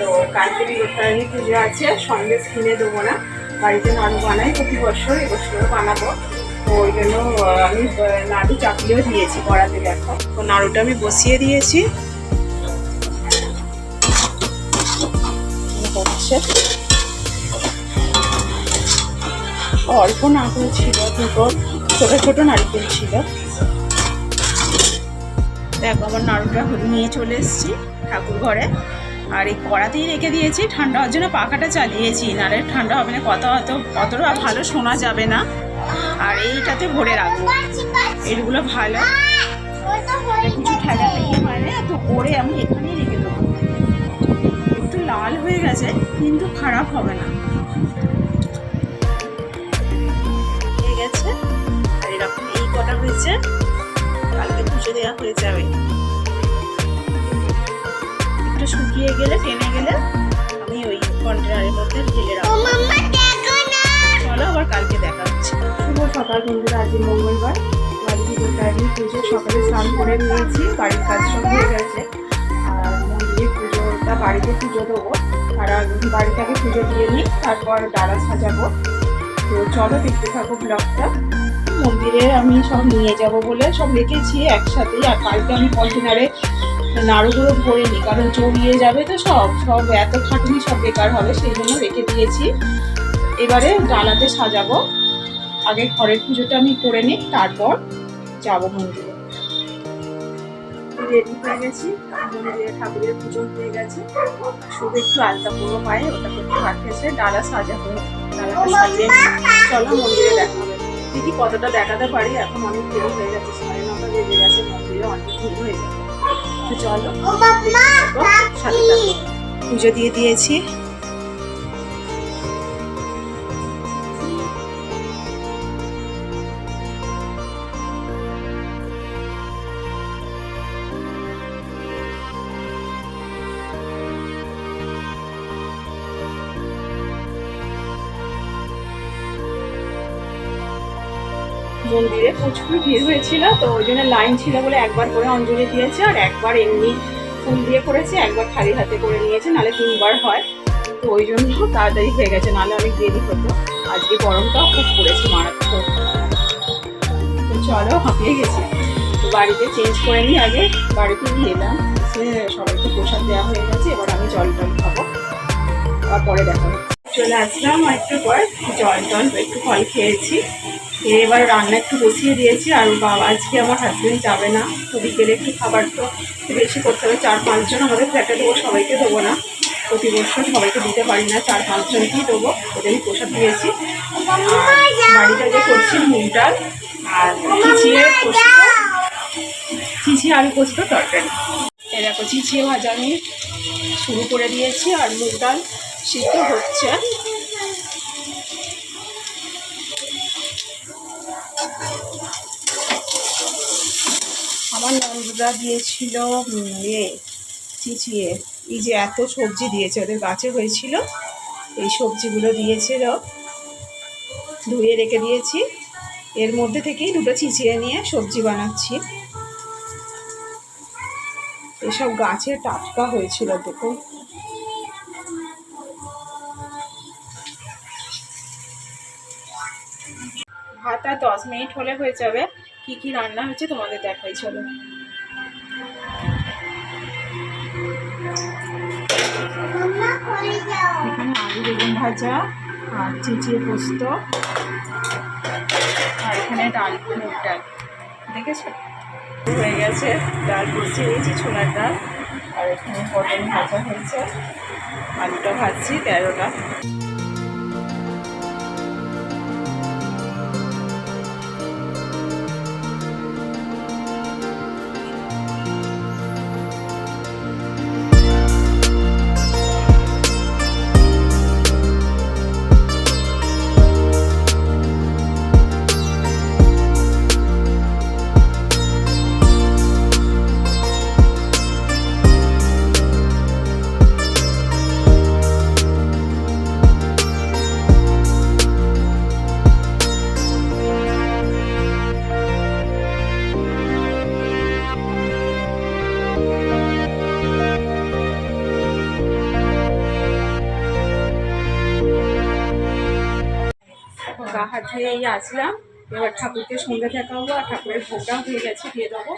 তো কালকে বিরোধী পুজো আছে, সন্দেশ কিনে দেবো না, বাড়িতে নাড়ু বানাই প্রতি বছর, এবছরও বানাবো। তো ওই জন্য আমি নাড়ু চাপিয়েও দিয়েছি কড়াতে। দেখো তো নাড়ুটা আমি বসিয়ে দিয়েছি, হচ্ছে অল্প নারকেল ছিল, দুটো ছোটো ছোটো নারকেল ছিল। দেখো আমার নাড়ুটা নিয়ে চলে এসেছি ঠাকুর ঘরে, আর এই কড়াতেই রেখে দিয়েছি। ঠান্ডা হওয়ার জন্য পাখাটা চালিয়েছি, নাহলে ঠান্ডা হবে না, অতটা ভালো শোনা যাবে না। আর এইটাতে ভরে রাখবো, এগুলো ভালো কিছু ঠেলা ঠেকি হয় না, তো করে আমি এখানেই রেখে দেবো। একটু লাল হয়ে গেছে কিন্তু খারাপ হবে না, হয়ে গেছে। আর এরকম এই কটা হয়েছে, কালকে পুজো দেওয়া হয়ে যাবে। একটু শুকিয়ে গেলে, টেনে গেলে আমি ওই কন্টেনারের মধ্যে ঢেলে রাখবো। চলো আবার কালকে দেখা হচ্ছে। শুভ সকাল বন্ধুরা, আজ মঙ্গলবার, বাড়িতে গোটারি পুজো সকালে স্নান করে নিয়েছি, বাড়ির কাজ সব হয়ে গেছে। আর মন্দিরে পুজোটা, বাড়িতে পুজো দেবো, আর বাড়িটাকে পুজো দিয়ে নিই, তারপর ডালা সাজাবো। তো চলো দেখতে থাকো ব্লগটা। মন্দিরে আমি সব নিয়ে যাব বলে সব রেখেছি একসাথেই, আর কালকে আমি কন্টেনারে নাড়ুগুলো ভরে নিই, কারণ জড়িয়ে যাবে তো সব এত খাটুনি সব বেকার হবে, সেই জন্য রেখে দিয়েছি। এবারে ডালাতে সাজাবো, আগে ঘরের পুজোটা আমি করে নিই, তারপর যাবো মন্দিরে। রেডি হয়ে গেছি, মন্দিরে ঠাকুরের পুজো হয়ে গেছে, শুধু একটু আলতা পুরো পায়ে, ওটা একটু রাখেছে, ডালা সাজাবো। ডালাটা সাজিয়ে চলো মন্দিরে দেখা হবে। দিদি কতটা দেখাতে পারি, এখন অনেক দেরি হয়ে গেছে, 9:30 বেজে গেছে, মন্দিরে অনেক ভিড় হয়ে যাবে। তো চলো সাথে পুজো দিয়ে দিয়েছি। মন্দিরে প্রচুর ভিড় হয়েছিল, তো ওই জন্য লাইন ছিল বলে একবার করে অঞ্জলি দিয়েছে, আর একবার এমনি ফুল দিয়ে করেছে, একবার খালি হাতে করে নিয়েছে, নাহলে 3বার হয়। তো ওই জন্য তাড়াতাড়ি হয়ে গেছে, নাহলে অনেক দেরি হতো। আজকে গরমটাও খুব পড়েছে মারাত্মক। তো চলো, হাঁপিয়ে গেছি, তো বাড়িতে চেঞ্জ করে নিই। আগে বাড়িতে নিয়ে এলাম, এসে সবাইকে প্রসাদ দেওয়া হয়ে গেছে, এবার আমি জল টল খাবো, তারপরে দেখা হচ্ছে। চলে আসলাম একটু পর, জল টল একটু ফল খেয়েছি, এবার রান্না একটু বসিয়ে দিয়েছি। আর বাবা, আজকে আমার হাজবেন্ড যাবে না, তো বিকেলে একটু খাবার তো বেশি করতে হবে, 4-5 জন আমাদের ফ্ল্যাটে দেবো, সবাইকে দেবো না, প্রতি বছর সবাইকে দিতে পারি না, 4-5 জনকেই দেবো, ওদেরই প্রসাদ দিয়েছি। বাড়িটা যে করছি মুগ ডাল আর চিচিয়ে আলু পোস্ত তরকারি। এরকম চিচিয়ে ভাজা আমি শুরু করে দিয়েছি, আর মুগ ডাল সিদ্ধ হচ্ছে। আমার নন্দরা দিয়েছিল চিচিয়ে, এই যে এত সবজি দিয়েছে, ওদের গাছে হয়েছিল, এই সবজিগুলো দিয়েছিল, ধুয়ে রেখে দিয়েছি, এর মধ্যে থেকেই দুটো চিচিয়ে নিয়ে সবজি বানাচ্ছি। এসব গাছে টাটকা হয়েছিল, দেখো। ভাত আর 10 মিনিট হলে হয়ে যাবে। কি কি রান্না হচ্ছে তোমাদের দেখাই, চলো। এখানে আলু বেগুন ভাজা আর চিচিয়ে পোস্ত, আর এখানে ডাল, মুগ ডাল, দেখেছো হয়ে গেছে। ডাল বসিয়ে দিয়েছি, ছোলার ডাল, আর এখানে পটল ভাজা হয়েছে, আলুটা ভাজছি, 13টা। উঠে এই আসলাম, এবার ঠাকুরকে সন্ধ্যে দেখাবো আর ঠাকুরের ভোগটাও হয়ে গেছে দিয়ে দেবো।